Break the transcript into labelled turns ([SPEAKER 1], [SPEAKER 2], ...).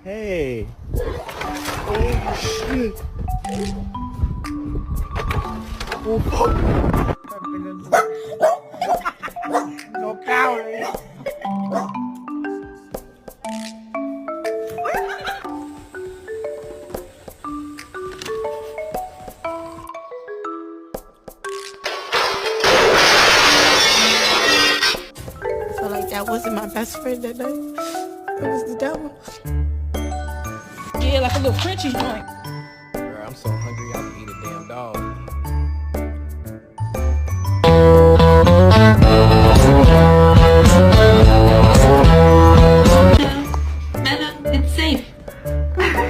[SPEAKER 1] Hey. Oh shit. Oh fuck. นกเก้าเลย
[SPEAKER 2] So like that wasn't my best friend that night. It was the devil.
[SPEAKER 3] Yeah, like a little Frenchie joint.